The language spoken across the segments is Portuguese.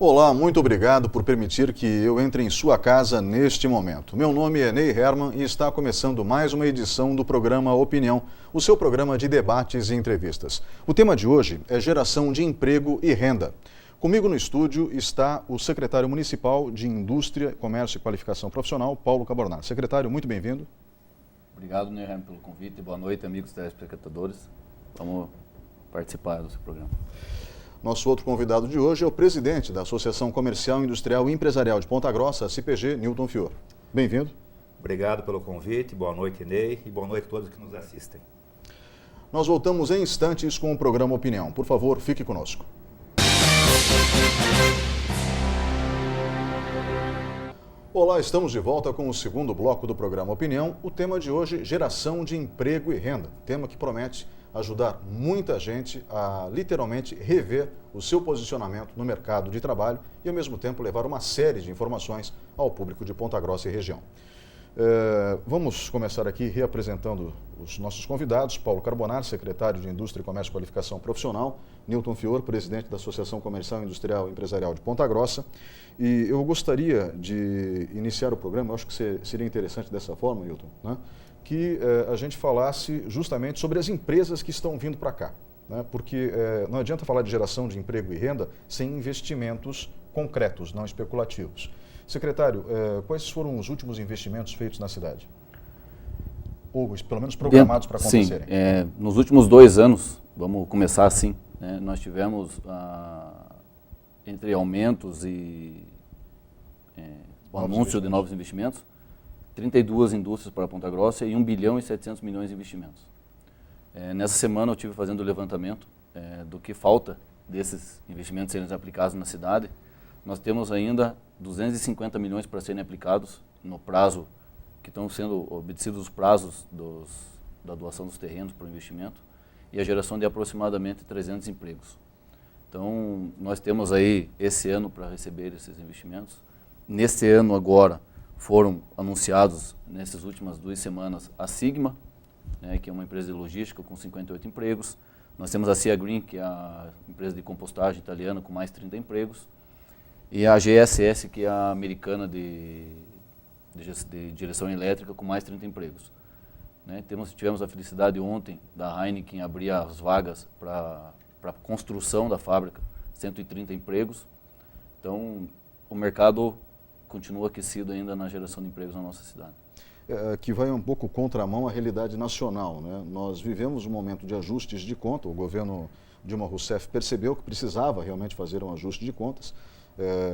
Olá, muito obrigado por permitir que eu entre em sua casa neste momento. Meu nome é Ney Herman e está começando mais uma edição do programa Opinião, o seu programa de debates e entrevistas. O tema de hoje é geração de emprego e renda. Comigo no estúdio está o secretário municipal de Indústria, Comércio e Qualificação Profissional, Paulo Cabornar. Secretário, muito bem-vindo. Obrigado, Ney Herman, pelo convite. Boa noite, amigos telespectadores. Vamos participar do seu programa. Nosso outro convidado de hoje é o presidente da Associação Comercial, Industrial e Empresarial de Ponta Grossa, a CPG, Newton Fior. Bem-vindo. Obrigado pelo convite, boa noite, Ney, e boa noite a todos que nos assistem. Nós voltamos em instantes com o programa Opinião. Por favor, fique conosco. Olá, estamos de volta com o segundo bloco do programa Opinião. O tema de hoje, geração de emprego e renda. Tema que promete ajudar muita gente a literalmente rever o seu posicionamento no mercado de trabalho e ao mesmo tempo levar uma série de informações ao público de Ponta Grossa e região. Vamos começar aqui reapresentando os nossos convidados. Paulo Cabornar, secretário de Indústria, Comércio e Qualificação Profissional, Newton Fior, presidente da Associação Comercial, Industrial e Empresarial de Ponta Grossa. E eu gostaria de iniciar o programa, eu acho que seria interessante dessa forma, Newton, né? Que a gente falasse justamente sobre as empresas que estão vindo para cá, né? Porque não adianta falar de geração de emprego e renda sem investimentos concretos, não especulativos. Secretário, quais foram os últimos investimentos feitos na cidade? Ou pelo menos programados para acontecerem? Sim, nos últimos 2 anos, vamos começar assim, né, nós tivemos, entre aumentos e o anúncio de novos investimentos, 32 indústrias para Ponta Grossa e 1 bilhão e 700 milhões de investimentos. Nessa semana eu estive fazendo o levantamento do que falta desses investimentos serem aplicados na cidade. Nós temos ainda 250 milhões para serem aplicados no prazo, que estão sendo obedecidos os prazos da doação dos terrenos para o investimento e a geração de aproximadamente 300 empregos. Então, nós temos aí esse ano para receber esses investimentos. Nesse ano agora, foram anunciados, nessas últimas 2 semanas, a Sigma, né, que é uma empresa de logística com 58 empregos. Nós temos a Cia Green, que é a empresa de compostagem italiana, com mais 30 empregos. E a GSS, que é a americana de direção elétrica, com mais 30 empregos. Né, tivemos a felicidade ontem da Heineken abrir as vagas para a construção da fábrica, 130 empregos. Então, o mercado continua aquecido ainda na geração de empregos na nossa cidade. Que vai um pouco contramão à realidade nacional, né? Nós vivemos um momento de ajustes de conta, o governo Dilma Rousseff percebeu que precisava realmente fazer um ajuste de contas.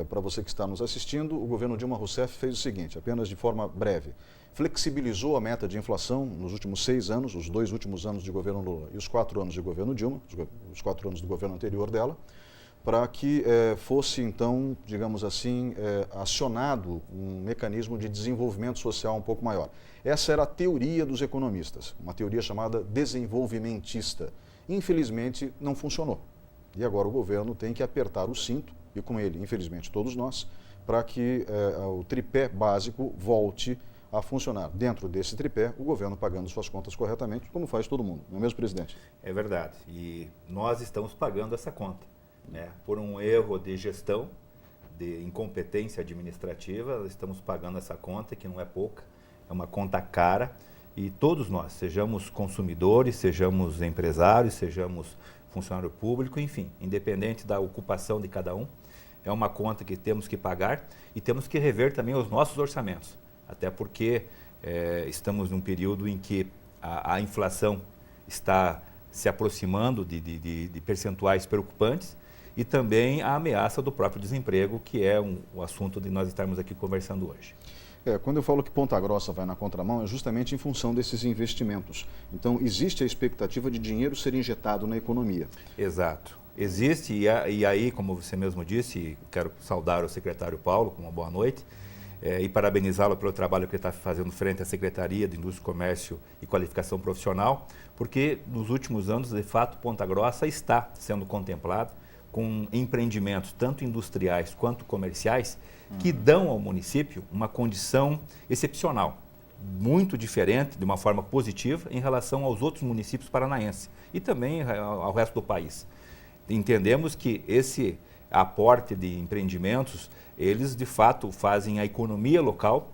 Para você que está nos assistindo, o governo Dilma Rousseff fez o seguinte, apenas de forma breve, flexibilizou a meta de inflação nos últimos 6 anos, os 2 últimos anos de governo Lula e os 4 anos de governo Dilma, os 4 anos do governo anterior dela, para que fosse, então, digamos assim, acionado um mecanismo de desenvolvimento social um pouco maior. Essa era a teoria dos economistas, uma teoria chamada desenvolvimentista. Infelizmente, não funcionou. E agora o governo tem que apertar o cinto, e com ele, infelizmente, todos nós, para que o tripé básico volte a funcionar. Dentro desse tripé, o governo pagando suas contas corretamente, como faz todo mundo, não é mesmo, presidente? É verdade, e nós estamos pagando essa conta. Por um erro de gestão, de incompetência administrativa, estamos pagando essa conta, que não é pouca, é uma conta cara, e todos nós, sejamos consumidores, sejamos empresários, sejamos funcionário público, enfim, independente da ocupação de cada um, é uma conta que temos que pagar e temos que rever também os nossos orçamentos, até porque estamos num período em que a inflação está se aproximando de percentuais preocupantes, e também a ameaça do próprio desemprego, que é o assunto de nós estarmos aqui conversando hoje. Quando eu falo que Ponta Grossa vai na contramão, é justamente em função desses investimentos. Então, existe a expectativa de dinheiro ser injetado na economia. Exato. Existe, e aí, como você mesmo disse, quero saudar o secretário Paulo com uma boa noite, e parabenizá-lo pelo trabalho que ele está fazendo frente à Secretaria de Indústria, Comércio e Qualificação Profissional, porque nos últimos anos, de fato, Ponta Grossa está sendo contemplado com empreendimentos, tanto industriais quanto comerciais, que dão ao município uma condição excepcional, muito diferente, de uma forma positiva, em relação aos outros municípios paranaenses e também ao resto do país. Entendemos que aporte de empreendimentos, eles de fato fazem a economia local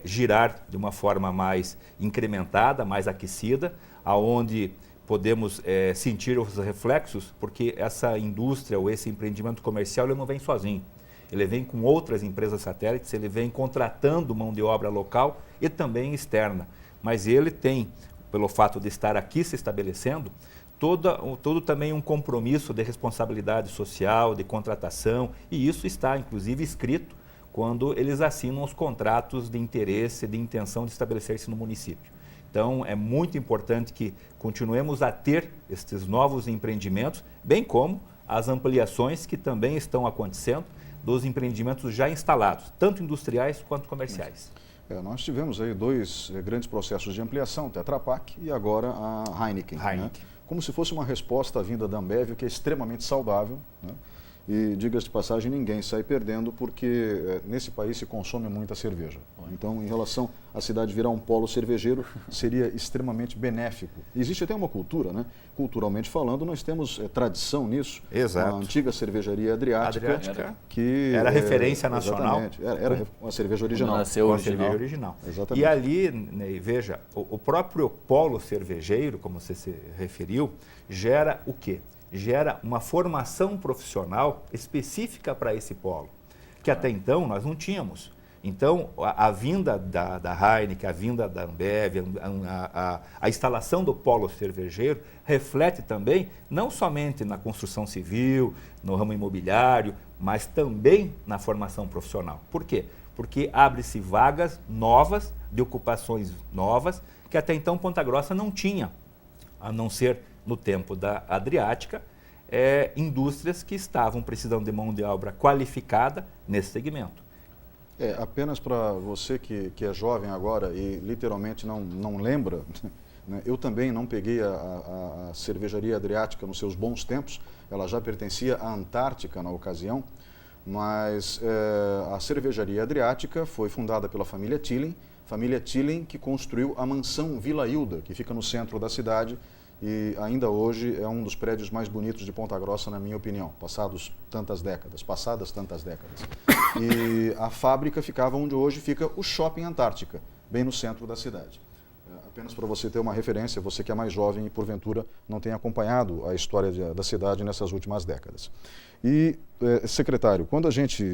girar de uma forma mais incrementada, mais aquecida, aonde podemos sentir os reflexos, porque essa indústria ou esse empreendimento comercial ele não vem sozinho. Ele vem com outras empresas satélites, ele vem contratando mão de obra local e também externa. Mas ele tem, pelo fato de estar aqui se estabelecendo, todo também um compromisso de responsabilidade social, de contratação, e isso está inclusive escrito quando eles assinam os contratos de interesse, de intenção de estabelecer-se no município. Então, é muito importante que continuemos a ter estes novos empreendimentos, bem como as ampliações que também estão acontecendo dos empreendimentos já instalados, tanto industriais quanto comerciais. Nós tivemos aí 2 grandes processos de ampliação, Tetra Pak e agora a Heineken. Né? Como se fosse uma resposta à vinda da Ambev, que é extremamente saudável, né? E, diga-se de passagem, ninguém sai perdendo porque nesse país se consome muita cerveja. Então, em relação à cidade virar um polo cervejeiro, seria extremamente benéfico. Existe até uma cultura, né? Culturalmente falando, nós temos tradição nisso. Exato. A antiga cerveja Adriática, que era referência nacional. Era uma cerveja original. Nasceu original. Exatamente. E ali, né, veja, o próprio polo cervejeiro, como você se referiu, gera o quê? Gera uma formação profissional específica para esse polo, que até então nós não tínhamos. Então, a vinda da Heineken, a vinda da Ambev, a instalação do polo cervejeiro reflete também, não somente na construção civil, no ramo imobiliário, mas também na formação profissional. Por quê? Porque abre-se vagas novas, de ocupações novas, que até então Ponta Grossa não tinha, a não ser no tempo da Adriática, indústrias que estavam precisando de mão de obra qualificada nesse segmento. Apenas para você que é jovem agora e literalmente não lembra, né? Eu também não peguei a cervejaria Adriática nos seus bons tempos, ela já pertencia à Antártica na ocasião, mas a cervejaria Adriática foi fundada pela família Tilling que construiu a mansão Vila Hilda, que fica no centro da cidade, e ainda hoje é um dos prédios mais bonitos de Ponta Grossa, na minha opinião, passadas tantas décadas. E a fábrica ficava onde hoje fica o Shopping Antártica, bem no centro da cidade. Apenas para você ter uma referência, você que é mais jovem e porventura não tem acompanhado a história da cidade nessas últimas décadas. E, secretário, quando a gente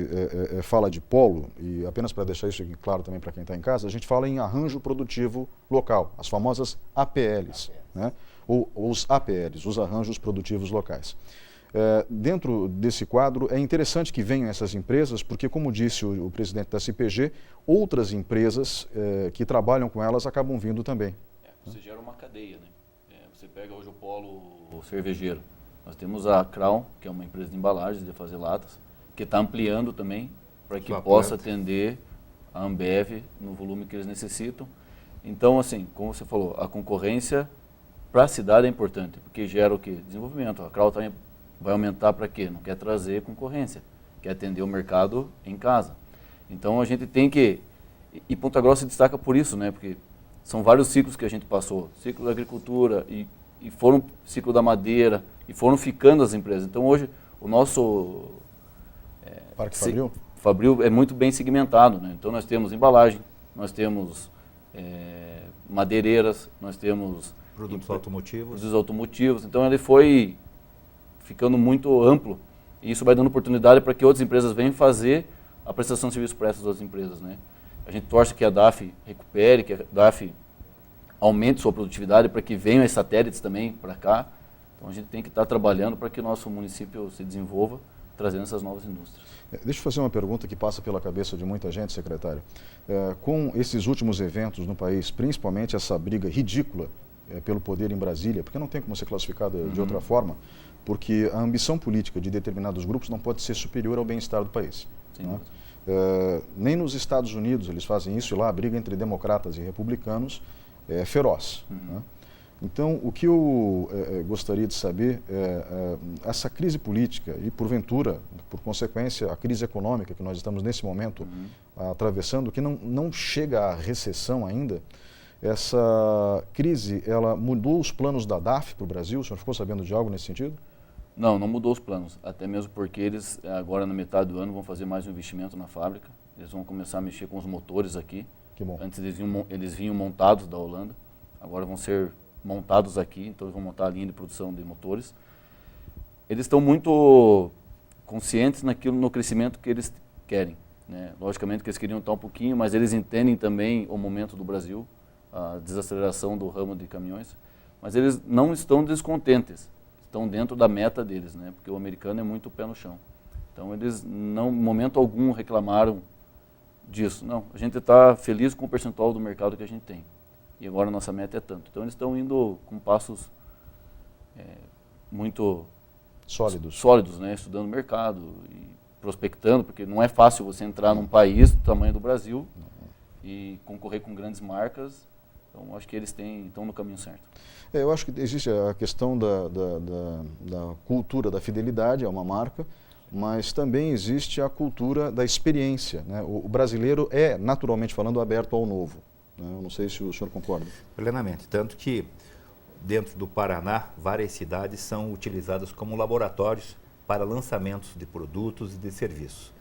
fala de polo, e apenas para deixar isso claro também para quem está em casa, a gente fala em arranjo produtivo local, as famosas APLs, né? Ou os APLs, os arranjos produtivos locais. Dentro desse quadro, é interessante que venham essas empresas, porque, como disse o presidente da CPG, outras empresas que trabalham com elas acabam vindo também. Você gera uma cadeia, né? Você pega hoje o polo cervejeiro. Nós temos a Crown, que é uma empresa de embalagens, de fazer latas, que está ampliando também para que possa atender a Ambev no volume que eles necessitam. Então, assim, como você falou, a concorrência para a cidade é importante, porque gera o quê? Desenvolvimento. A Crown também vai aumentar para quê? Não quer trazer concorrência, quer atender o mercado em casa. Então a gente tem que... E Ponta Grossa se destaca por isso, né? Porque são vários ciclos que a gente passou. Ciclo da agricultura e foram ciclo da madeira e foram ficando as empresas. Então hoje o nosso... Parque Fabril? Fabril é muito bem segmentado, né? Então nós temos embalagem, nós temos madeireiras, nós temos... Produtos automotivos. Então ele foi ficando muito amplo e isso vai dando oportunidade para que outras empresas venham fazer a prestação de serviço para essas outras empresas, né? A gente torce que a DAF recupere, que a DAF aumente sua produtividade para que venham as satélites também para cá. Então a gente tem que estar trabalhando para que o nosso município se desenvolva, trazendo essas novas indústrias. Deixa eu fazer uma pergunta que passa pela cabeça de muita gente, secretário. Com esses últimos eventos no país, principalmente essa briga ridícula pelo poder em Brasília, porque não tem como ser classificada de outra forma, porque a ambição política de determinados grupos não pode ser superior ao bem-estar do país. Né? Nem nos Estados Unidos eles fazem isso, e lá a briga entre democratas e republicanos é feroz. Né? Então, o que eu gostaria de saber essa crise política e, porventura, por consequência, a crise econômica que nós estamos nesse momento atravessando, que não chega à recessão ainda. Essa crise, ela mudou os planos da DAF para o Brasil? O senhor ficou sabendo de algo nesse sentido? Não mudou os planos, até mesmo porque eles agora na metade do ano vão fazer mais um investimento na fábrica, eles vão começar a mexer com os motores aqui. Que bom. Antes eles vinham montados da Holanda, agora vão ser montados aqui, então eles vão montar a linha de produção de motores. Eles estão muito conscientes no crescimento que eles querem, né? Logicamente que eles queriam estar um pouquinho, mas eles entendem também o momento do Brasil, a desaceleração do ramo de caminhões, mas eles não estão descontentes, estão dentro da meta deles, né? Porque o americano é muito pé no chão. Então eles não, em momento algum, reclamaram disso. Não, a gente está feliz com o percentual do mercado que a gente tem. E agora a nossa meta é tanto. Então eles estão indo com passos muito sólidos, né? Estudando o mercado e prospectando, porque não é fácil você entrar num país do tamanho do Brasil e concorrer com grandes marcas. Então acho que eles estão no caminho certo. Eu acho que existe a questão da cultura da fidelidade a uma marca, mas também existe a cultura da experiência, né? O brasileiro é, naturalmente falando, aberto ao novo, né? Eu não sei se o senhor concorda. Plenamente, tanto que dentro do Paraná, várias cidades são utilizadas como laboratórios para lançamentos de produtos e de serviços.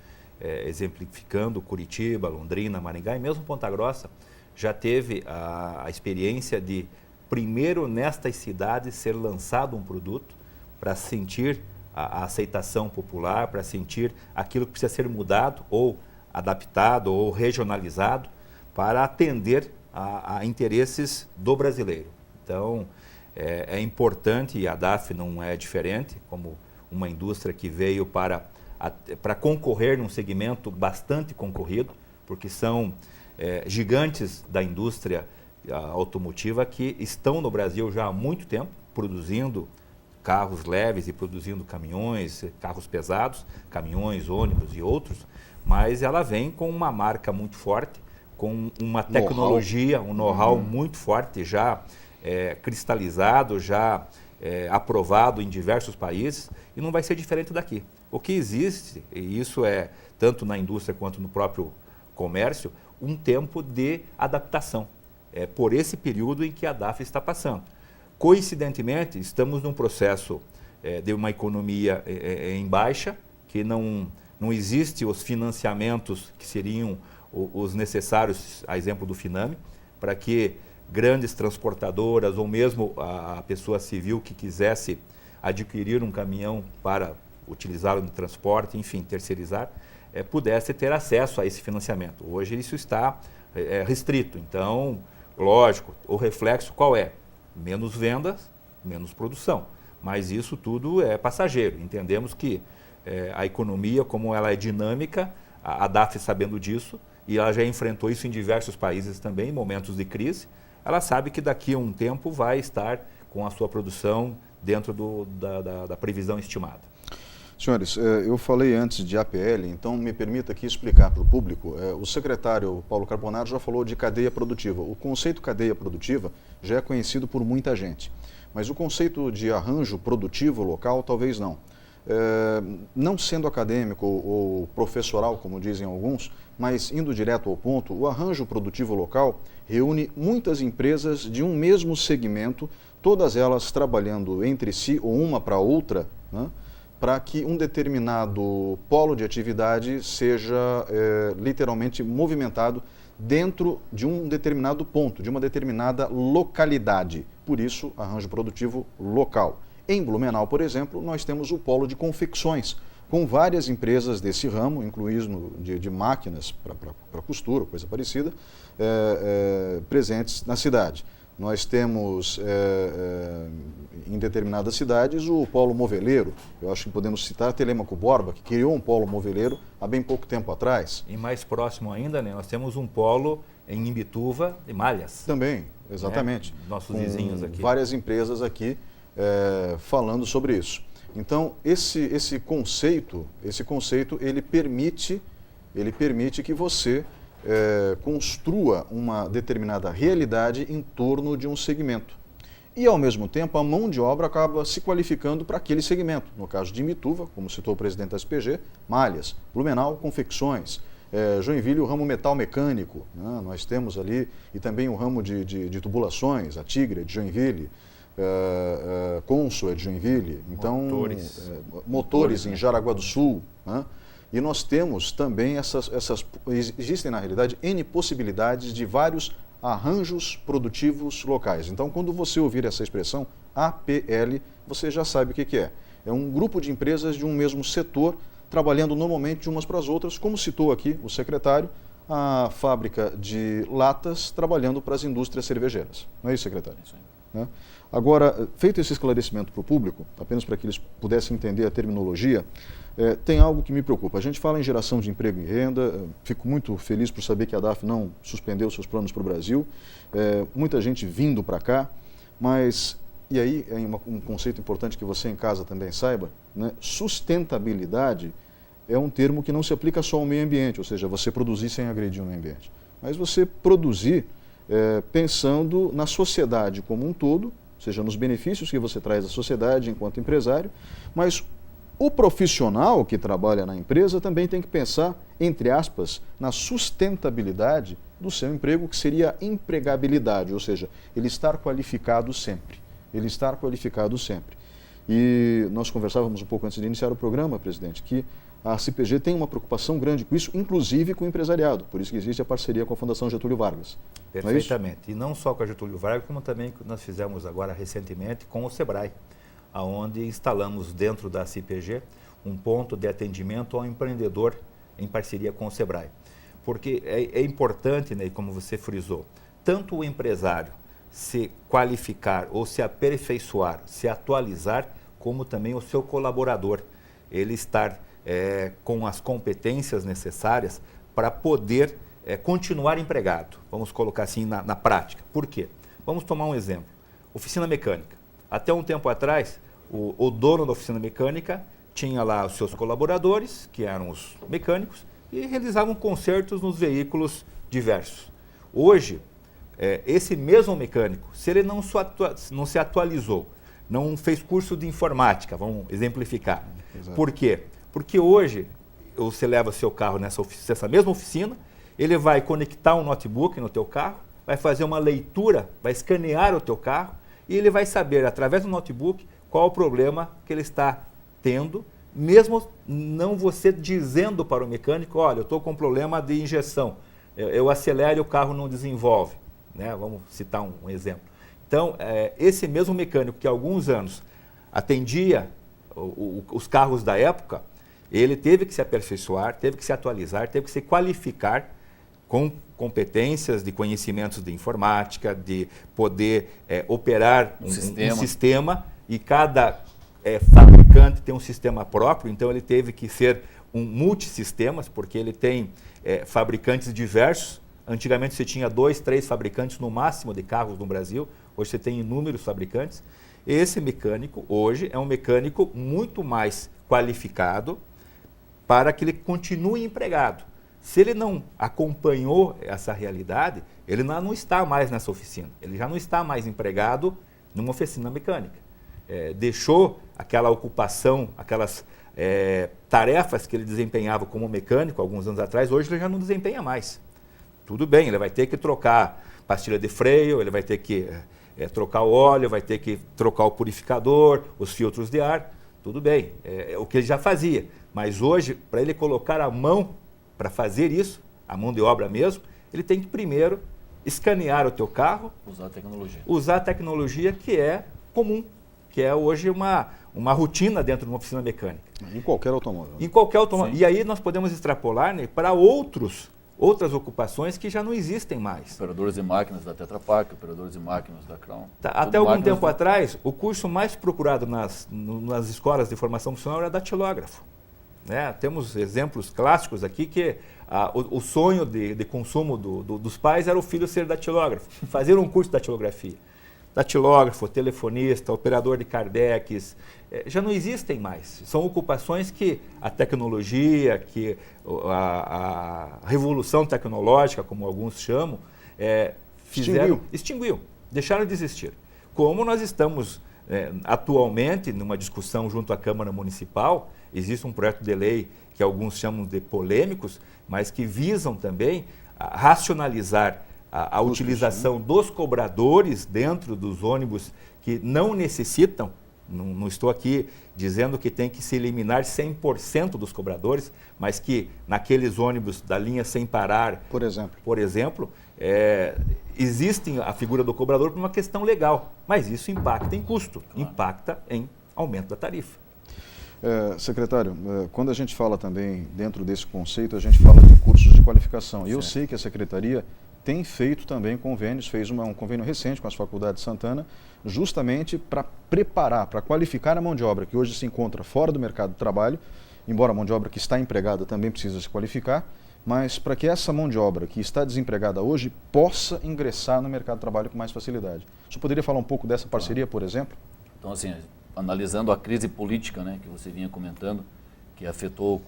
Exemplificando Curitiba, Londrina, Maringá e mesmo Ponta Grossa, já teve a experiência de, primeiro nestas cidades, ser lançado um produto para sentir a aceitação popular, para sentir aquilo que precisa ser mudado ou adaptado ou regionalizado para atender a interesses do brasileiro. Então, é importante, e a DAF não é diferente, como uma indústria que veio para concorrer num segmento bastante concorrido, porque são gigantes da indústria automotiva que estão no Brasil já há muito tempo, produzindo carros leves e produzindo caminhões, carros pesados, caminhões, ônibus e outros, mas ela vem com uma marca muito forte, com uma tecnologia, um know-how muito forte, já cristalizado, já aprovado em diversos países, e não vai ser diferente daqui. O que existe, e isso é tanto na indústria quanto no próprio comércio, um tempo de adaptação. É por esse período em que a DAF está passando. Coincidentemente, estamos num processo de uma economia em baixa, que não existe os financiamentos que seriam os necessários, a exemplo do Finame, para que grandes transportadoras ou mesmo a pessoa civil que quisesse adquirir um caminhão para utilizá-lo no transporte, enfim, terceirizar, pudesse ter acesso a esse financiamento. Hoje isso está restrito. Então, lógico, o reflexo qual é? Menos vendas, menos produção. Mas isso tudo é passageiro. Entendemos que a economia, como ela é dinâmica, a DAF sabendo disso, e ela já enfrentou isso em diversos países também, em momentos de crise, ela sabe que daqui a um tempo vai estar com a sua produção dentro da previsão estimada. Senhores, eu falei antes de APL, então me permita aqui explicar para o público. O secretário Paulo Carbonaro já falou de cadeia produtiva. O conceito cadeia produtiva já é conhecido por muita gente, mas o conceito de arranjo produtivo local talvez não. Não sendo acadêmico ou professoral, como dizem alguns, mas indo direto ao ponto, o arranjo produtivo local reúne muitas empresas de um mesmo segmento, todas elas trabalhando entre si ou uma para outra, né, para que um determinado polo de atividade seja literalmente movimentado dentro de um determinado ponto, de uma determinada localidade. Por isso, arranjo produtivo local. Em Blumenau, por exemplo, nós temos o polo de confecções, com várias empresas desse ramo, incluindo de máquinas para costura, coisa parecida, presentes na cidade. Nós temos, em determinadas cidades, o polo moveleiro. Eu acho que podemos citar a Telêmaco Borba, que criou um polo moveleiro há bem pouco tempo atrás. E mais próximo ainda, né, nós temos um polo em Imbituva de malhas. Também, exatamente. Nossos vizinhos aqui. Várias empresas aqui falando sobre isso. Então, esse conceito ele permite que você construa uma determinada realidade em torno de um segmento. E, ao mesmo tempo, a mão de obra acaba se qualificando para aquele segmento. No caso de Imbituva, como citou o presidente da SPG, malhas, Blumenau, confecções, Joinville, o ramo metal mecânico, né? Nós temos ali, e também o ramo de tubulações, a Tigre de Joinville, Consul é de Joinville, então motores em Jaraguá do Sul, né? E nós temos também existem na realidade N possibilidades de vários arranjos produtivos locais. Então, quando você ouvir essa expressão APL, você já sabe o que é. É um grupo de empresas de um mesmo setor, trabalhando normalmente umas para as outras, como citou aqui o secretário, a fábrica de latas trabalhando para as indústrias cervejeiras. Não é isso, secretário? É isso aí. Né? Agora, feito esse esclarecimento para o público, apenas para que eles pudessem entender a terminologia, tem algo que me preocupa. A gente fala em geração de emprego e renda, fico muito feliz por saber que a DAF não suspendeu seus planos para o Brasil, muita gente vindo para cá, mas, e aí é um conceito importante que você em casa também saiba, né? Sustentabilidade é um termo que não se aplica só ao meio ambiente, ou seja, você produzir sem agredir o meio ambiente, mas você produzir pensando na sociedade como um todo, ou seja, nos benefícios que você traz à sociedade enquanto empresário, mas o profissional que trabalha na empresa também tem que pensar, entre aspas, na sustentabilidade do seu emprego, que seria a empregabilidade, ou seja, ele estar qualificado sempre. Ele estar qualificado sempre. E nós conversávamos um pouco antes de iniciar o programa, presidente, que a CPG tem uma preocupação grande com isso, inclusive com o empresariado. Por isso que existe a parceria com a Fundação Getúlio Vargas. Perfeitamente. Não é, e não só com a Getúlio Vargas, como também nós fizemos agora recentemente com o SEBRAE, onde instalamos dentro da CPG um ponto de atendimento ao empreendedor em parceria com o SEBRAE. Porque é importante, né, como você frisou, tanto o empresário se qualificar ou se aperfeiçoar, se atualizar, como também o seu colaborador, ele estar com as competências necessárias para poder continuar empregado. Vamos colocar assim na prática. Por quê? Vamos tomar um exemplo. Oficina mecânica. Até um tempo atrás, o dono da oficina mecânica tinha lá os seus colaboradores, que eram os mecânicos, e realizavam consertos nos veículos diversos. Hoje, esse mesmo mecânico, se ele não se atualizou, não fez curso de informática, vamos exemplificar. Exato. Por quê? Porque hoje, você leva seu carro nessa mesma oficina, ele vai conectar um notebook no teu carro, vai fazer uma leitura, vai escanear o teu carro, e ele vai saber, através do notebook, qual o problema que ele está tendo, mesmo não você dizendo para o mecânico, olha, eu estou com um problema de injeção, eu acelero e o carro não desenvolve. Né? Vamos citar um exemplo. Então, esse mesmo mecânico que há alguns anos atendia os carros da época, ele teve que se aperfeiçoar, teve que se atualizar, teve que se qualificar com competências de conhecimentos de informática, de poder operar um sistema, e cada fabricante tem um sistema próprio, então ele teve que ser um multissistemas, porque ele tem fabricantes diversos. Antigamente você tinha 2, 3 fabricantes no máximo de carros no Brasil, hoje você tem inúmeros fabricantes. Esse mecânico hoje é um mecânico muito mais qualificado para que ele continue empregado. Se ele não acompanhou essa realidade, ele não está mais nessa oficina, ele já não está mais empregado numa oficina mecânica. Deixou aquela ocupação, aquelas tarefas que ele desempenhava como mecânico alguns anos atrás, hoje ele já não desempenha mais. Tudo bem, ele vai ter que trocar pastilha de freio, ele vai ter que trocar o óleo, vai ter que trocar o purificador, os filtros de ar, tudo bem, é o que ele já fazia. Mas hoje, para ele colocar a mão para fazer isso, a mão de obra mesmo, ele tem que primeiro escanear o teu carro. Usar a tecnologia. Usar a tecnologia que é comum, que é hoje uma rotina dentro de uma oficina mecânica. Em qualquer automóvel. Em qualquer automóvel. Sim. E aí nós podemos extrapolar, né, para outras ocupações que já não existem mais. Operadores de máquinas da Tetra Pak, operadores de máquinas da Crown. Até algum tempo atrás, o curso mais procurado nas escolas de formação profissional era datilógrafo. Né? Temos exemplos clássicos aqui que o sonho de consumo dos pais era o filho ser datilógrafo, fazer um curso de datilografia. Datilógrafo, telefonista, operador de cardex, já não existem mais. São ocupações que a tecnologia, que a revolução tecnológica, como alguns chamam, extinguiu, deixaram de existir. Como nós estamos atualmente numa discussão junto à Câmara Municipal, existe um projeto de lei que alguns chamam de polêmicos, mas que visam também racionalizar a utilização dos cobradores dentro dos ônibus que não necessitam, não estou aqui dizendo que tem que se eliminar 100% dos cobradores, mas que naqueles ônibus da linha sem parar, por exemplo, existe a figura do cobrador por uma questão legal, mas isso impacta em custo, impacta em aumento da tarifa. Secretário, quando a gente fala também dentro desse conceito, a gente fala de cursos de qualificação. E eu sei que a Secretaria tem feito também convênios, fez um convênio recente com as faculdades de Santana, justamente para preparar, para qualificar a mão de obra que hoje se encontra fora do mercado de trabalho, embora a mão de obra que está empregada também precisa se qualificar, mas para que essa mão de obra que está desempregada hoje possa ingressar no mercado de trabalho com mais facilidade. Você poderia falar um pouco dessa parceria, por exemplo? Então, assim, analisando a crise política, né, que você vinha comentando, que afetou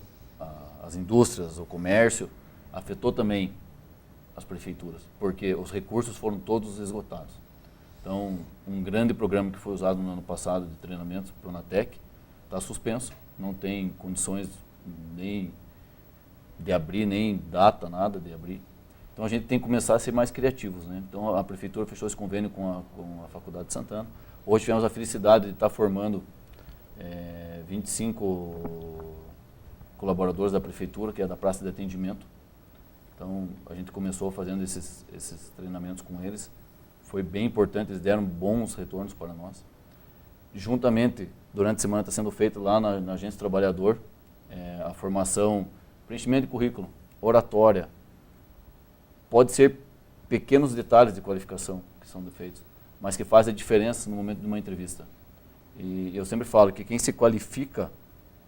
as indústrias, o comércio, afetou também as prefeituras, porque os recursos foram todos esgotados. Então, um grande programa que foi usado no ano passado de treinamentos, o Pronatec, está suspenso, não tem condições nem de abrir, nem data, nada de abrir. Então, a gente tem que começar a ser mais criativos, né? Então, a prefeitura fechou esse convênio com a Faculdade de Santana. Hoje tivemos a felicidade de estar formando 25 colaboradores da prefeitura, que é da praça de atendimento. Então, a gente começou fazendo esses treinamentos com eles. Foi bem importante, eles deram bons retornos para nós. Juntamente, durante a semana está sendo feito lá na Agência Trabalhador, a formação, preenchimento de currículo, oratória. Pode ser pequenos detalhes de qualificação que são feitos, mas que fazem a diferença no momento de uma entrevista. E eu sempre falo que quem se qualifica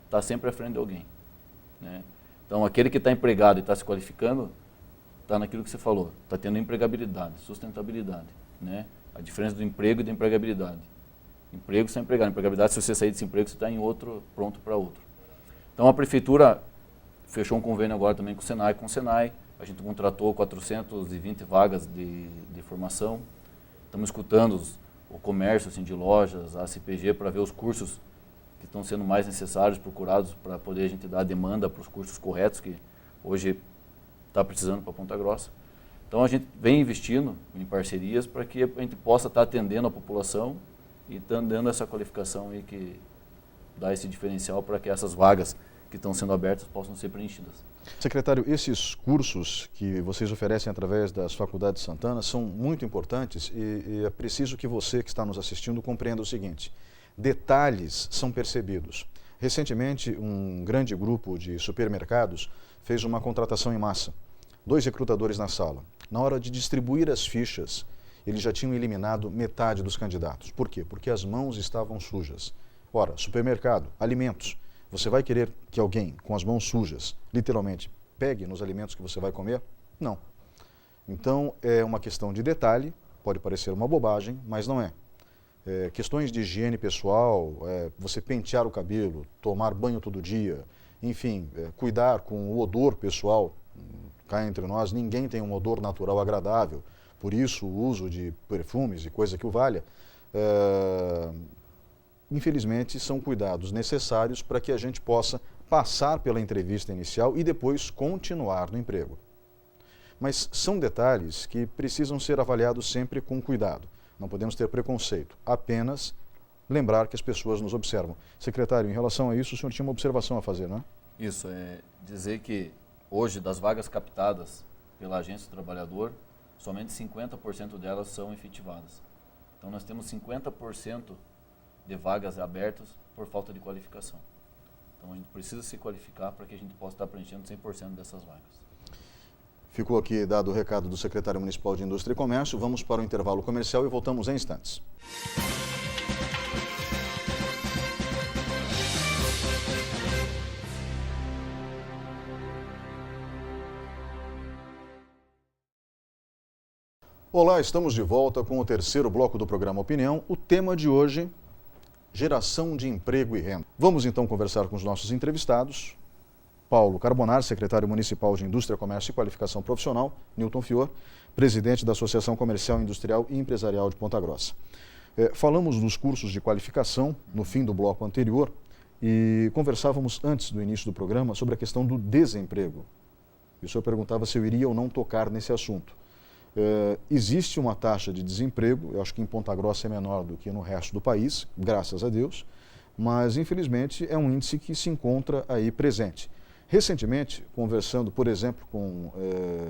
está sempre à frente de alguém, né? Então, aquele que está empregado e está se qualificando, está naquilo que você falou, está tendo empregabilidade, sustentabilidade, né? A diferença do emprego e da empregabilidade. Emprego sem empregado, empregabilidade, se você sair desse emprego, você está em outro, pronto para outro. Então, a prefeitura fechou um convênio agora também com o Senai, a gente contratou 420 vagas de formação, estamos escutando o comércio assim, de lojas, a CPG, para ver os cursos que estão sendo mais necessários, procurados, para poder a gente dar a demanda para os cursos corretos, que hoje está precisando para Ponta Grossa. Então, a gente vem investindo em parcerias para que a gente possa estar atendendo a população e dando essa qualificação aí que dá esse diferencial para que essas vagas que estão sendo abertas possam ser preenchidas. Secretário, esses cursos que vocês oferecem através das faculdades de Santana são muito importantes e é preciso que você que está nos assistindo compreenda o seguinte: detalhes são percebidos. Recentemente, um grande grupo de supermercados fez uma contratação em massa. 2 recrutadores na sala. Na hora de distribuir as fichas, eles já tinham eliminado metade dos candidatos. Por quê? Porque as mãos estavam sujas. Ora, supermercado, alimentos. Você vai querer que alguém com as mãos sujas, literalmente, pegue nos alimentos que você vai comer? Não. Então, é uma questão de detalhe, pode parecer uma bobagem, mas não é. Questões de higiene pessoal, você pentear o cabelo, tomar banho todo dia, enfim, cuidar com o odor pessoal. Cá entre nós, ninguém tem um odor natural agradável, por isso o uso de perfumes e coisa que o valha, infelizmente são cuidados necessários para que a gente possa passar pela entrevista inicial e depois continuar no emprego. Mas são detalhes que precisam ser avaliados sempre com cuidado. Não podemos ter preconceito, apenas lembrar que as pessoas nos observam. Secretário, em relação a isso, o senhor tinha uma observação a fazer, não é? Isso, é dizer que hoje, das vagas captadas pela Agência do Trabalhador, somente 50% delas são efetivadas. Então, nós temos 50% de vagas abertas por falta de qualificação. Então, a gente precisa se qualificar para que a gente possa estar preenchendo 100% dessas vagas. Ficou aqui dado o recado do secretário municipal de Indústria e Comércio. Vamos para o intervalo comercial e voltamos em instantes. Olá, estamos de volta com o terceiro bloco do programa Opinião. O tema de hoje, geração de emprego e renda. Vamos então conversar com os nossos entrevistados. Paulo Carbonar, secretário municipal de Indústria, Comércio e Qualificação Profissional, Newton Fior, presidente da Associação Comercial, Industrial e Empresarial de Ponta Grossa. Falamos dos cursos de qualificação no fim do bloco anterior e conversávamos antes do início do programa sobre a questão do desemprego. E o senhor perguntava se eu iria ou não tocar nesse assunto. Existe uma taxa de desemprego, eu acho que em Ponta Grossa é menor do que no resto do país, graças a Deus, mas infelizmente é um índice que se encontra aí presente. Recentemente, conversando, por exemplo, com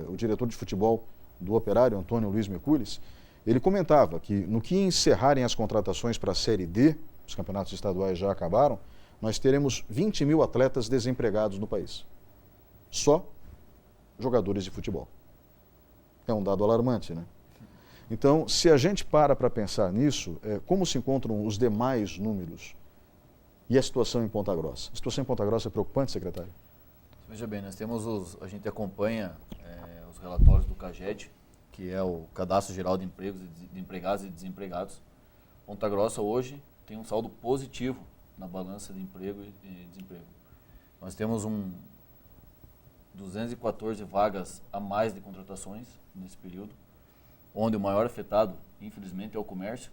o diretor de futebol do Operário, Antônio Luiz Miculis, ele comentava que no que encerrarem as contratações para a Série D, os campeonatos estaduais já acabaram, nós teremos 20 mil atletas desempregados no país. Só jogadores de futebol. É um dado alarmante, né? Então, se a gente para pensar nisso, como se encontram os demais números e a situação em Ponta Grossa? A situação em Ponta Grossa é preocupante, secretário? Veja bem, a gente acompanha os relatórios do CAGED, que é o Cadastro Geral de Empregos, de Empregados e Desempregados. Ponta Grossa hoje tem um saldo positivo na balança de emprego e desemprego. Nós temos 214 vagas a mais de contratações nesse período, onde o maior afetado, infelizmente, é o comércio,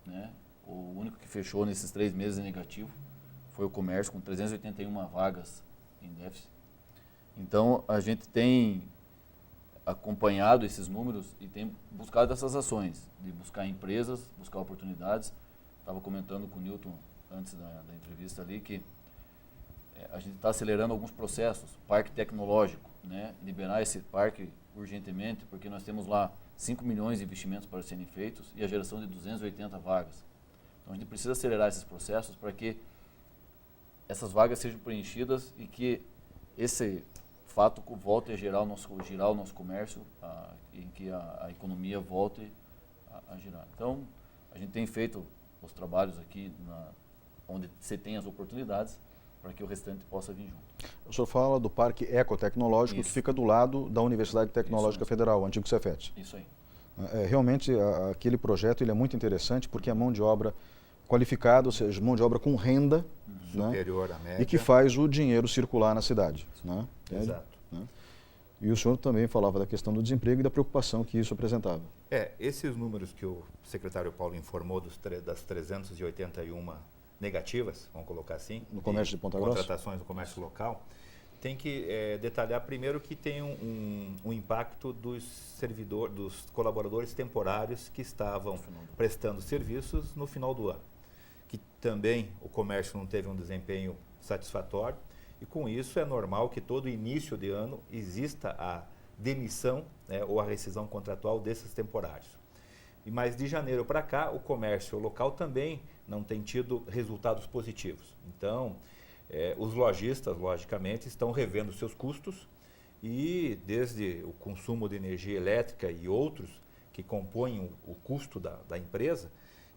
né? O único que fechou nesses 3 meses em negativo foi o comércio, com 381 vagas em déficit. Então, a gente tem acompanhado esses números e tem buscado essas ações, de buscar empresas, buscar oportunidades. Estava comentando com o Newton antes da entrevista ali que a gente está acelerando alguns processos, parque tecnológico, né? Liberar esse parque urgentemente, porque nós temos lá 5 milhões de investimentos para serem feitos e a geração de 280 vagas. Então a gente precisa acelerar esses processos para que essas vagas sejam preenchidas e que esse fato volte a girar o nosso comércio, em que a economia volte a girar. Então a gente tem feito os trabalhos aqui onde você tem as oportunidades, para que o restante possa vir junto. O senhor fala do Parque Ecotecnológico, que fica do lado da Universidade Tecnológica Federal, o antigo Cefet. Isso aí. Realmente, aquele projeto ele é muito interessante, porque é mão de obra qualificada, ou seja, mão de obra com renda, né? Superior à média. E que faz o dinheiro circular na cidade. Né? Exato. Né? E o senhor também falava da questão do desemprego e da preocupação que isso apresentava. Esses números que o secretário Paulo informou das 381 negativas, vamos colocar assim, no comércio de Ponta Grossa, contratações no comércio local, tem que detalhar primeiro que tem um impacto dos colaboradores temporários que estavam prestando serviços no final do ano, que também o comércio não teve um desempenho satisfatório, e com isso é normal que todo início de ano exista a demissão, né, ou a rescisão contratual desses temporários. Mas de janeiro para cá, o comércio local também não tem tido resultados positivos. Então, os lojistas, logicamente, estão revendo seus custos e desde o consumo de energia elétrica e outros que compõem o custo da empresa,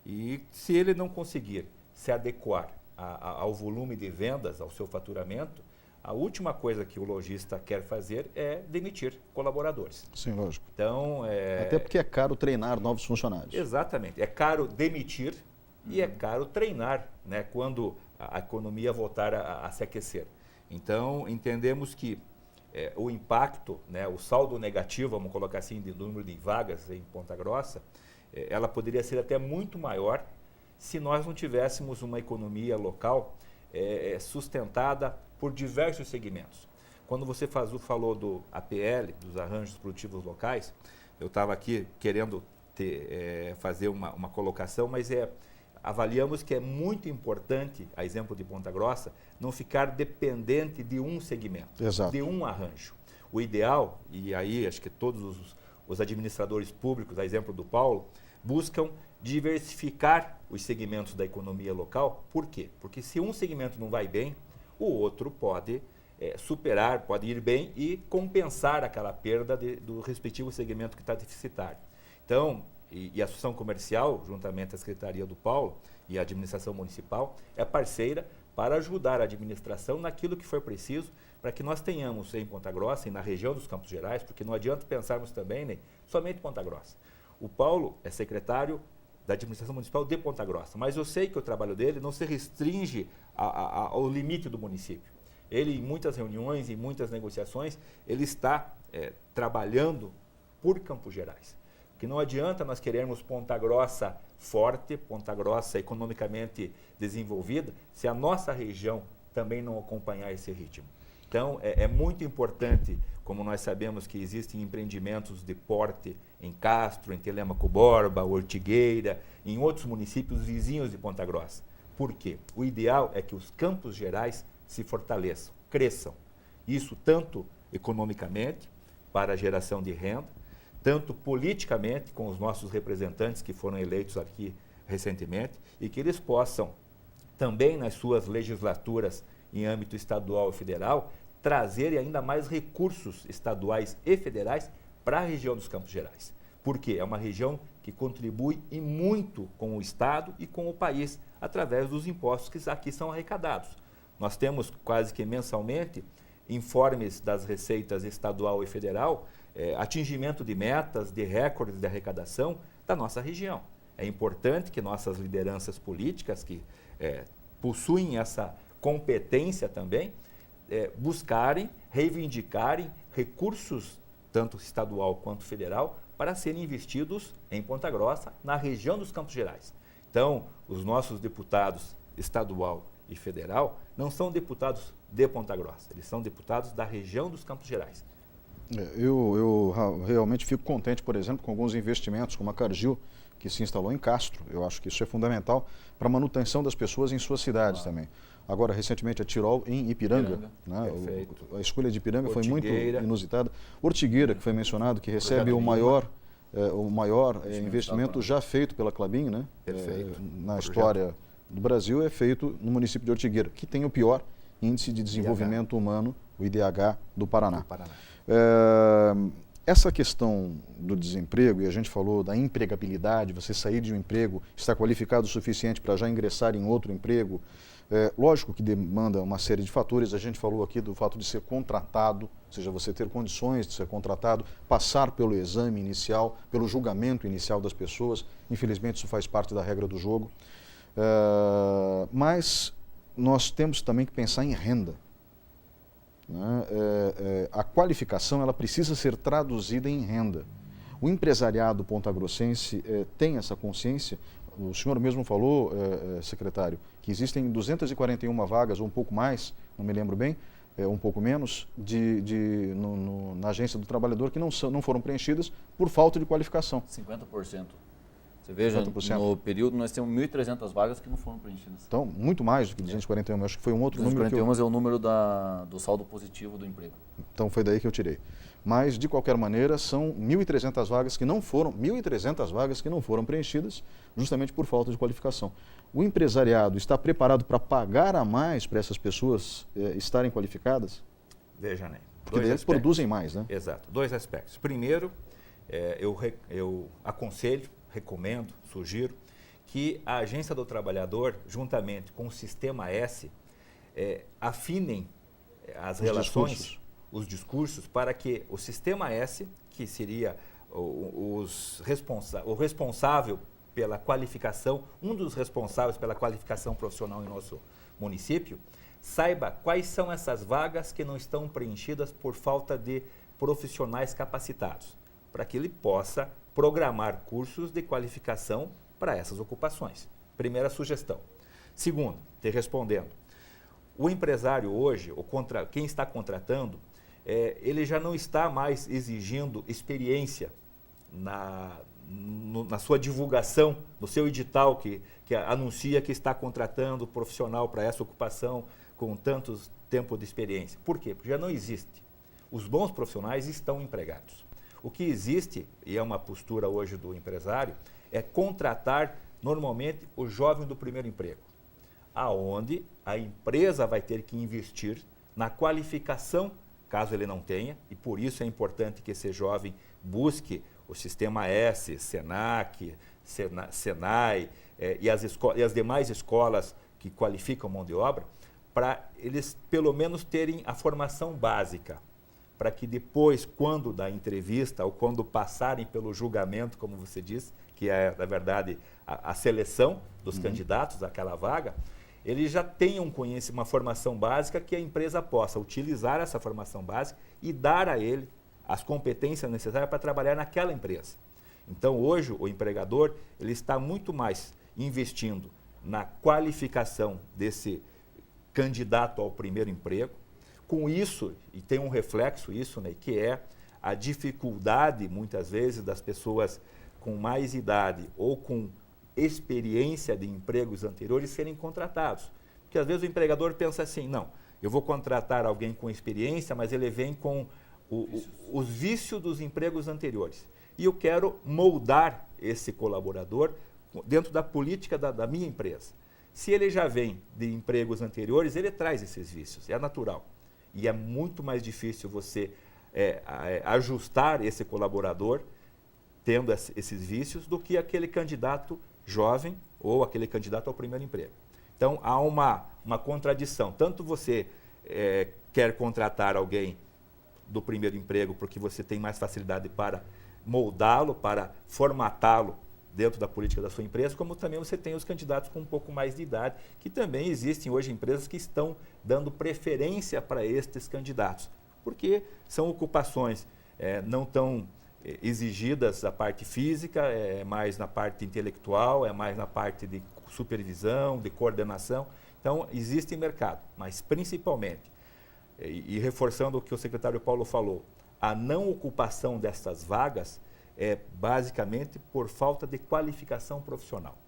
e se ele não conseguir se adequar ao volume de vendas, ao seu faturamento, a última coisa que o lojista quer fazer é demitir colaboradores. Sim, lógico. Então, até porque é caro treinar novos funcionários. Exatamente. É caro demitir e é caro treinar, né, quando a economia voltar a se aquecer. Então, entendemos que o impacto, né, o saldo negativo, vamos colocar assim, do número de vagas em Ponta Grossa, ela poderia ser até muito maior se nós não tivéssemos uma economia local sustentada por diversos segmentos. Quando você falou do APL, dos arranjos produtivos locais, eu estava aqui querendo fazer uma colocação, mas avaliamos que é muito importante, a exemplo de Ponta Grossa, não ficar dependente de um segmento, Exato. de um arranjo. O ideal, e aí acho que todos os administradores públicos, a exemplo do Paulo, buscam diversificar os segmentos da economia local. Por quê? Porque se um segmento não vai bem, o outro pode superar, pode ir bem e compensar aquela perda do respectivo segmento que está deficitário. Então, e a Associação Comercial, juntamente à Secretaria do Paulo e a Administração Municipal, é parceira para ajudar a administração naquilo que for preciso para que nós tenhamos em Ponta Grossa e na região dos Campos Gerais, porque não adianta pensarmos também, né, somente Ponta Grossa. O Paulo é secretário da Administração Municipal de Ponta Grossa, mas eu sei que o trabalho dele não se restringe ao limite do município. Ele, em muitas reuniões, em muitas negociações, ele está trabalhando por Campos Gerais. Porque não adianta nós querermos Ponta Grossa forte, Ponta Grossa economicamente desenvolvida, se a nossa região também não acompanhar esse ritmo. Então, é muito importante, como nós sabemos que existem empreendimentos de porte em Castro, em Telêmaco Borba, Ortigueira, em outros municípios vizinhos de Ponta Grossa. Por quê? O ideal é que os Campos Gerais se fortaleçam, cresçam. Isso tanto economicamente, para a geração de renda, tanto politicamente, com os nossos representantes que foram eleitos aqui recentemente, e que eles possam, também nas suas legislaturas em âmbito estadual e federal, trazer ainda mais recursos estaduais e federais para a região dos Campos Gerais. Porque é uma região que contribui e muito com o Estado e com o país, através dos impostos que aqui são arrecadados. Nós temos quase que mensalmente informes das receitas estadual e federal, atingimento de metas, de recordes de arrecadação da nossa região. É importante que nossas lideranças políticas, que possuem essa competência também, buscarem, reivindicarem recursos, tanto estadual quanto federal, para serem investidos em Ponta Grossa, na região dos Campos Gerais. Então, os nossos deputados estadual e federal não são deputados de Ponta Grossa, eles são deputados da região dos Campos Gerais. Eu realmente fico contente, por exemplo, com alguns investimentos, como a Cargill, que se instalou em Castro. Eu acho que isso é fundamental para a manutenção das pessoas em suas cidades também. Agora, recentemente, a Tirol em Ipiranga. Né? A escolha de Ipiranga foi muito inusitada. Ortigueira, que foi mencionado, que recebe o maior investimento já feito pela Klabin, né? Na história do Brasil, é feito no município de Ortigueira, que tem o pior índice de desenvolvimento humano, o IDH, do Paraná. Essa questão do desemprego, e a gente falou da empregabilidade, você sair de um emprego, estar qualificado o suficiente para já ingressar em outro emprego, lógico que demanda uma série de fatores. A gente falou aqui do fato de ser contratado, ou seja, você ter condições de ser contratado, passar pelo exame inicial, pelo julgamento inicial das pessoas. Infelizmente, isso faz parte da regra do jogo. Mas nós temos também que pensar em renda. Né? A qualificação ela precisa ser traduzida em renda. O empresariado pontagrossense tem essa consciência. O senhor mesmo falou, secretário, que existem 241 vagas, ou um pouco mais, não me lembro bem, um pouco menos, na agência do trabalhador que não foram preenchidas por falta de qualificação. 50%. Você veja, 50%. No período nós temos 1.300 vagas que não foram preenchidas. Então, muito mais do que 241, acho que foi um outro número. 241 é o número do saldo positivo do emprego. Então, foi daí que eu tirei. Mas, de qualquer maneira, são 1.300 vagas que não foram preenchidas, justamente por falta de qualificação. O empresariado está preparado para pagar a mais para essas pessoas estarem qualificadas? Veja, Ney. Porque eles produzem mais, né? Exato. Dois aspectos. Primeiro, eu aconselho, recomendo, sugiro, que a Agência do Trabalhador, juntamente com o Sistema S, afinem as relações, os discursos, para que o Sistema S, que seria o responsável pela qualificação, um dos responsáveis pela qualificação profissional em nosso município, saiba quais são essas vagas que não estão preenchidas por falta de profissionais capacitados, para que ele possa programar cursos de qualificação para essas ocupações. Primeira sugestão. Segundo, te respondendo, o empresário hoje, quem está contratando, ele já não está mais exigindo experiência na sua divulgação, no seu edital que anuncia que está contratando profissional para essa ocupação com tantos tempo de experiência. Por quê? Porque já não existe. Os bons profissionais estão empregados. O que existe, e é uma postura hoje do empresário, é contratar normalmente o jovem do primeiro emprego, aonde a empresa vai ter que investir na qualificação, caso ele não tenha, e por isso é importante que esse jovem busque o Sistema S, Senac, Senai e as demais escolas que qualificam mão de obra, para eles pelo menos terem a formação básica, para que depois, quando da entrevista ou quando passarem pelo julgamento, como você disse, que é, na verdade, a seleção dos candidatos àquela vaga, eles já tenham uma formação básica que a empresa possa utilizar essa formação básica e dar a ele as competências necessárias para trabalhar naquela empresa. Então, hoje, o empregador ele está muito mais investindo na qualificação desse candidato ao primeiro emprego, com isso, e tem um reflexo isso, né, que é a dificuldade, muitas vezes, das pessoas com mais idade ou com experiência de empregos anteriores serem contratados. Porque às vezes o empregador pensa assim, não, eu vou contratar alguém com experiência, mas ele vem com os vícios dos empregos anteriores. E eu quero moldar esse colaborador dentro da política da minha empresa. Se ele já vem de empregos anteriores, ele traz esses vícios, é natural. E é muito mais difícil você ajustar esse colaborador tendo esses vícios do que aquele candidato jovem ou aquele candidato ao primeiro emprego. Então, há uma contradição. Tanto você quer contratar alguém do primeiro emprego porque você tem mais facilidade para moldá-lo, para formatá-lo dentro da política da sua empresa, como também você tem os candidatos com um pouco mais de idade, que também existem hoje empresas que estão dando preferência para estes candidatos, porque são ocupações não tão exigidas a parte física, é mais na parte intelectual, é mais na parte de supervisão, de coordenação. Então, existe mercado, mas principalmente, e reforçando o que o secretário Paulo falou, a não ocupação dessas vagas é basicamente por falta de qualificação profissional.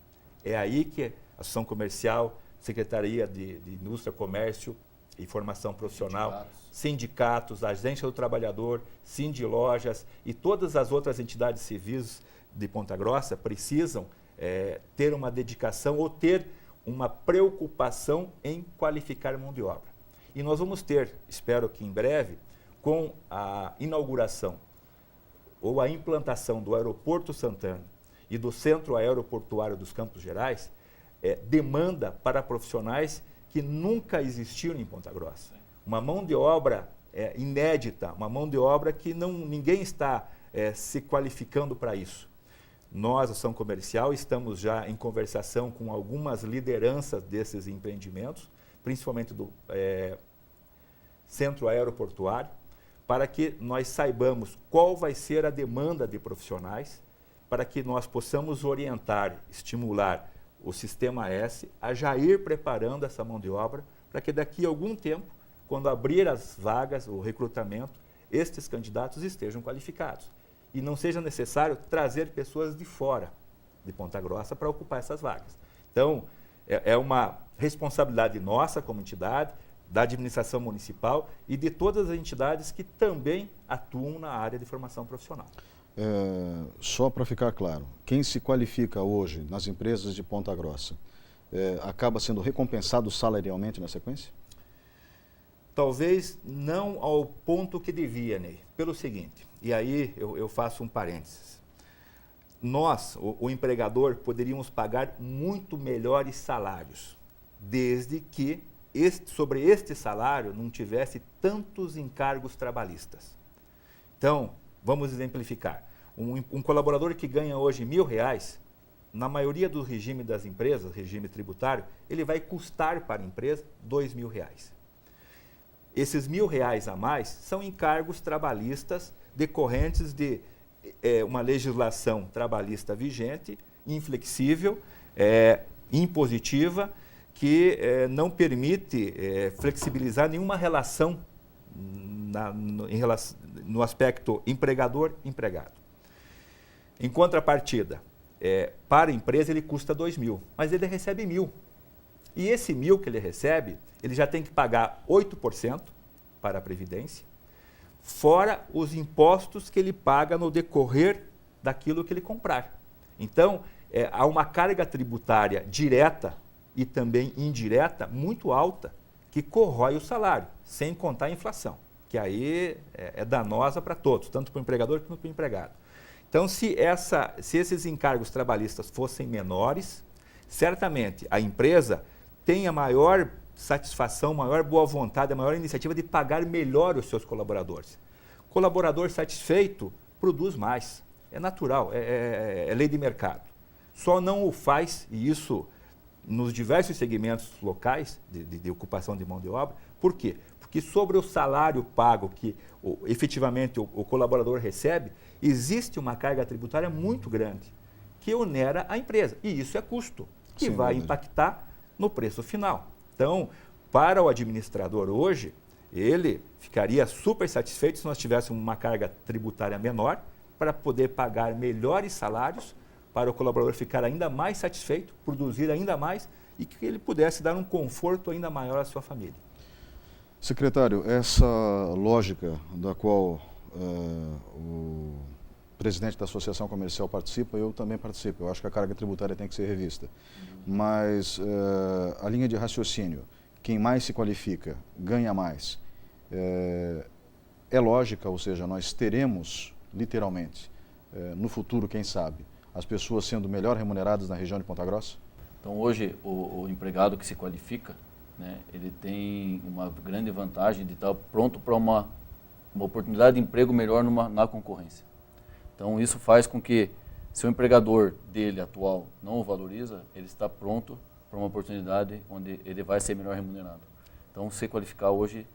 É aí que a Associação Comercial, Secretaria de Indústria, Comércio e Formação Profissional, sindicatos, Agência do Trabalhador, Sindilojas e todas as outras entidades civis de Ponta Grossa precisam ter uma dedicação ou ter uma preocupação em qualificar mão de obra. E nós vamos ter, espero que em breve, com a inauguração ou a implantação do Aeroporto Santana e do Centro Aeroportuário dos Campos Gerais, demanda para profissionais que nunca existiram em Ponta Grossa. Uma mão de obra inédita, uma mão de obra que ninguém está se qualificando para isso. Nós, Ação Comercial, estamos já em conversação com algumas lideranças desses empreendimentos, principalmente do Centro Aeroportuário, para que nós saibamos qual vai ser a demanda de profissionais, para que nós possamos orientar, estimular o Sistema S a já ir preparando essa mão de obra, para que daqui a algum tempo, quando abrir as vagas, o recrutamento, estes candidatos estejam qualificados. E não seja necessário trazer pessoas de fora de Ponta Grossa para ocupar essas vagas. Então, é uma responsabilidade nossa como entidade, da administração municipal e de todas as entidades que também atuam na área de formação profissional. Só para ficar claro, quem se qualifica hoje nas empresas de Ponta Grossa acaba sendo recompensado salarialmente na sequência? Talvez não ao ponto que devia, Ney. Pelo seguinte, e aí eu faço um parênteses. Nós, o empregador, poderíamos pagar muito melhores salários, desde que sobre este salário não tivesse tantos encargos trabalhistas. Então, vamos exemplificar. Um colaborador que ganha hoje R$1.000, na maioria do regime das empresas, regime tributário, ele vai custar para a empresa R$2.000. Esses R$1.000 a mais são encargos trabalhistas decorrentes de uma legislação trabalhista vigente, inflexível, impositiva, que não permite flexibilizar nenhuma relação no aspecto empregador-empregado. Em contrapartida, para a empresa ele custa R$2.000, mas ele recebe R$1.000. E esse R$1.000 que ele recebe, ele já tem que pagar 8% para a Previdência, fora os impostos que ele paga no decorrer daquilo que ele comprar. Então, há uma carga tributária direta e também indireta muito alta que corrói o salário, sem contar a inflação, que aí é danosa para todos, tanto para o empregador quanto para o empregado. Então, se esses encargos trabalhistas fossem menores, certamente a empresa tem a maior satisfação, maior boa vontade, a maior iniciativa de pagar melhor os seus colaboradores. Colaborador satisfeito produz mais, é natural, é lei de mercado. Só não o faz, e isso nos diversos segmentos locais de ocupação de mão de obra. Por quê? Porque sobre o salário pago que efetivamente o colaborador recebe, existe uma carga tributária muito grande, que onera a empresa. E isso é custo, que Sim, vai impactar no preço final. Então, para o administrador hoje, Ele ficaria super satisfeito se nós tivéssemos uma carga tributária menor para poder pagar melhores salários, para o colaborador ficar ainda mais satisfeito, produzir ainda mais e que ele pudesse dar um conforto ainda maior à sua família. Secretário, essa lógica da qual o presidente da Associação Comercial participa, eu também participo. Eu acho que a carga tributária tem que ser revista. Mas a linha de raciocínio, quem mais se qualifica, ganha mais, é lógica, ou seja, nós teremos, literalmente, no futuro, quem sabe, as pessoas sendo melhor remuneradas na região de Ponta Grossa? Então, hoje, o empregado que se qualifica, né, ele tem uma grande vantagem de estar pronto para uma oportunidade de emprego melhor na concorrência. Então, isso faz com que, se o empregador dele atual não o valoriza, ele está pronto para uma oportunidade onde ele vai ser melhor remunerado. Então, se qualificar hoje...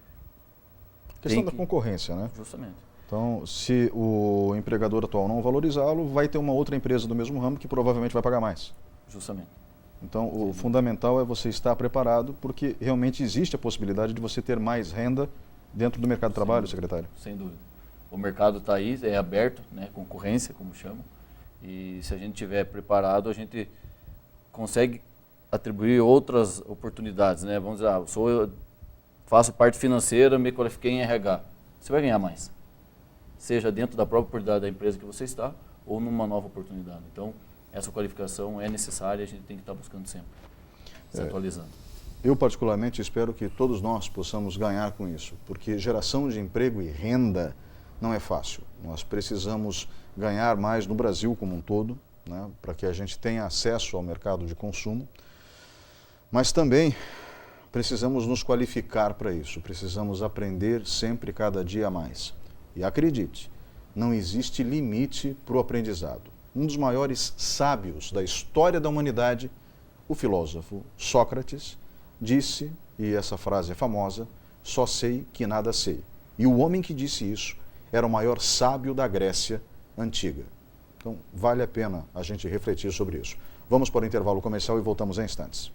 Questão da concorrência, né? Justamente. Então, se o empregador atual não valorizá-lo, vai ter uma outra empresa do mesmo ramo que provavelmente vai pagar mais. Justamente. Então, o fundamental é você estar preparado, porque realmente existe a possibilidade de você ter mais renda dentro do mercado de trabalho, secretário. Sem dúvida. O mercado está aí, é aberto, né, concorrência, como chamam, e se a gente estiver preparado, a gente consegue atribuir outras oportunidades, né? Vamos dizer, eu faço parte financeira, me qualifiquei em RH. Você vai ganhar mais, seja dentro da própria oportunidade da empresa que você está ou numa nova oportunidade. Então, essa qualificação é necessária e a gente tem que estar buscando sempre, se atualizando. Eu, particularmente, espero que todos nós possamos ganhar com isso, porque geração de emprego e renda não é fácil. Nós precisamos ganhar mais no Brasil como um todo, né, para que a gente tenha acesso ao mercado de consumo, mas também precisamos nos qualificar para isso, precisamos aprender sempre, cada dia mais. E acredite, não existe limite para o aprendizado. Um dos maiores sábios da história da humanidade, o filósofo Sócrates, disse, e essa frase é famosa, só sei que nada sei. E o homem que disse isso era o maior sábio da Grécia antiga. Então, vale a pena a gente refletir sobre isso. Vamos para o intervalo comercial e voltamos em instantes.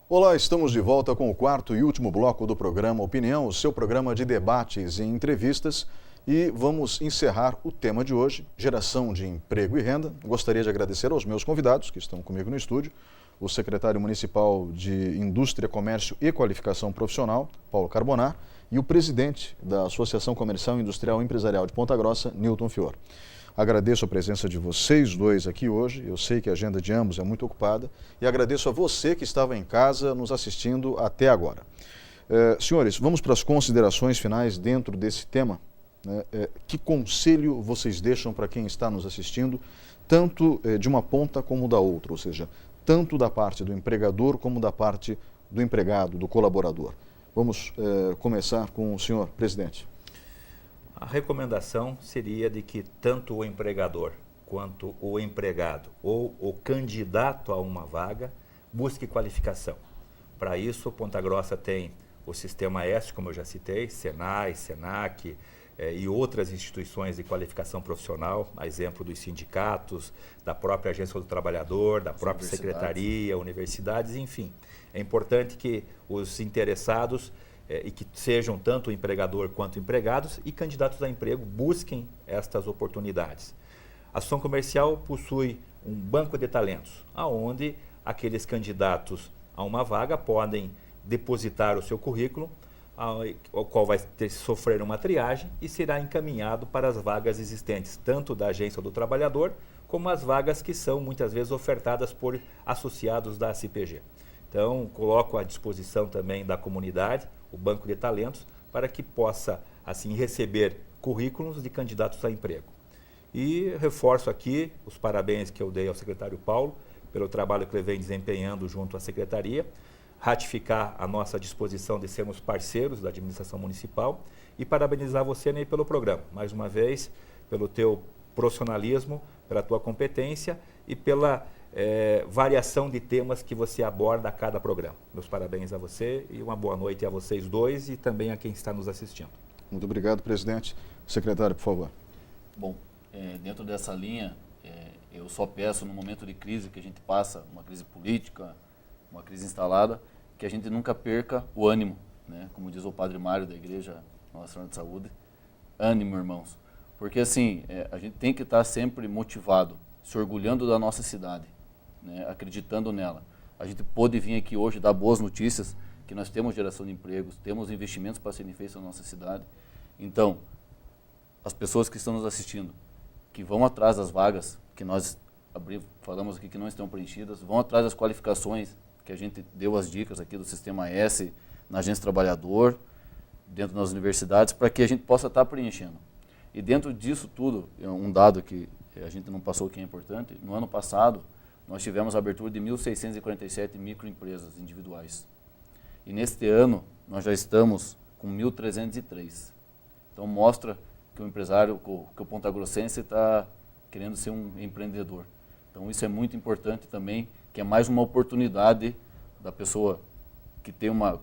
Olá, estamos de volta com o quarto e último bloco do programa Opinião, o seu programa de debates e entrevistas. E vamos encerrar o tema de hoje, geração de emprego e renda. Gostaria de agradecer aos meus convidados que estão comigo no estúdio, o secretário municipal de Indústria, Comércio e Qualificação Profissional, Paulo Carbonar, e o presidente da Associação Comercial, Industrial e Empresarial de Ponta Grossa, Newton Fior. Agradeço a presença de vocês dois aqui hoje, eu sei que a agenda de ambos é muito ocupada, e agradeço a você que estava em casa nos assistindo até agora. Senhores, vamos para as considerações finais dentro desse tema. Que conselho vocês deixam para quem está nos assistindo, tanto de uma ponta como da outra, ou seja, tanto da parte do empregador como da parte do empregado, do colaborador? Vamos começar com o senhor presidente. A recomendação seria de que tanto o empregador quanto o empregado ou o candidato a uma vaga busque qualificação. Para isso, Ponta Grossa tem o Sistema S, como eu já citei, Senai, Senac e outras instituições de qualificação profissional, a exemplo dos sindicatos, da própria Agência do Trabalhador, da própria Secretaria, universidades, enfim. É importante que os interessados e que sejam tanto o empregador quanto empregados e candidatos a emprego busquem estas oportunidades. A Associação Comercial possui um banco de talentos, onde aqueles candidatos a uma vaga podem depositar o seu currículo, ao qual vai sofrer uma triagem e será encaminhado para as vagas existentes, tanto da Agência do Trabalhador, como as vagas que são muitas vezes ofertadas por associados da CPG. Então, coloco à disposição também da comunidade o banco de talentos para que possa, assim, receber currículos de candidatos a emprego. E reforço aqui os parabéns que eu dei ao secretário Paulo pelo trabalho que ele vem desempenhando junto à secretaria, ratificar a nossa disposição de sermos parceiros da administração municipal e parabenizar você, Ney, pelo programa. Mais uma vez, pelo teu profissionalismo, pela tua competência e pela variação de temas que você aborda a cada programa. Meus parabéns a você e uma boa noite a vocês dois e também a quem está nos assistindo. Muito obrigado, presidente. Secretário, por favor. Bom, dentro dessa linha, eu só peço no momento de crise que a gente passa, uma crise política, uma crise instalada, que a gente nunca perca o ânimo, né? Como diz o Padre Mário da Igreja Nossa Senhora de Saúde, ânimo, irmãos. Porque assim, a gente tem que estar sempre motivado, se orgulhando da nossa cidade, né? Acreditando nela. A gente pôde vir aqui hoje dar boas notícias, que nós temos geração de empregos, temos investimentos para serem feitos na nossa cidade. Então, as pessoas que estão nos assistindo, que vão atrás das vagas que nós falamos aqui que não estão preenchidas, vão atrás das qualificações que a gente deu as dicas aqui do Sistema S, na Agência Trabalhador, dentro das universidades, para que a gente possa estar preenchendo. E dentro disso tudo, um dado que a gente não passou que é importante, no ano passado nós tivemos a abertura de 1.647 microempresas individuais. E neste ano nós já estamos com 1.303. Então mostra que o empresário, que o pontagrossense está querendo ser um empreendedor. Então isso é muito importante também, que é mais uma oportunidade da pessoa que tem uma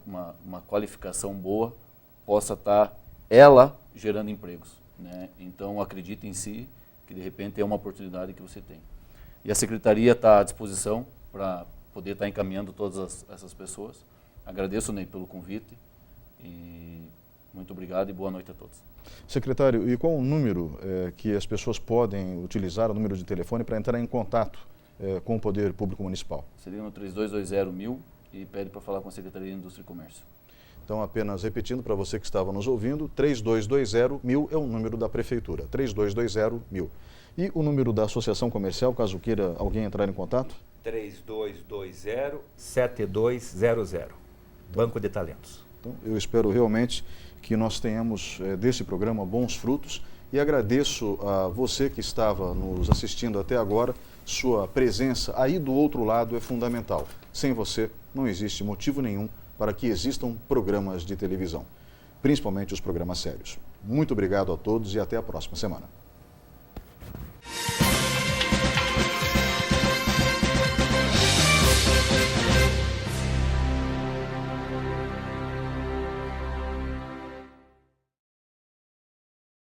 qualificação boa, possa estar ela gerando empregos, né? Então acredite em si, que de repente é uma oportunidade que você tem. E a Secretaria está à disposição para poder estar encaminhando todas essas pessoas. Agradeço, Ney, pelo convite e muito obrigado e boa noite a todos. Secretário, e qual o número que as pessoas podem utilizar, o número de telefone, para entrar em contato com o Poder Público Municipal? Seria no 3220-1000 e pede para falar com a Secretaria de Indústria e Comércio. Então, apenas repetindo para você que estava nos ouvindo, 3220-1000 é o número da Prefeitura, 3220-1000. E o número da Associação Comercial, caso queira alguém entrar em contato? 3220-7200, Banco de Talentos. Então, eu espero realmente que nós tenhamos desse programa bons frutos e agradeço a você que estava nos assistindo até agora. Sua presença aí do outro lado é fundamental. Sem você, não existe motivo nenhum para que existam programas de televisão, principalmente os programas sérios. Muito obrigado a todos e até a próxima semana.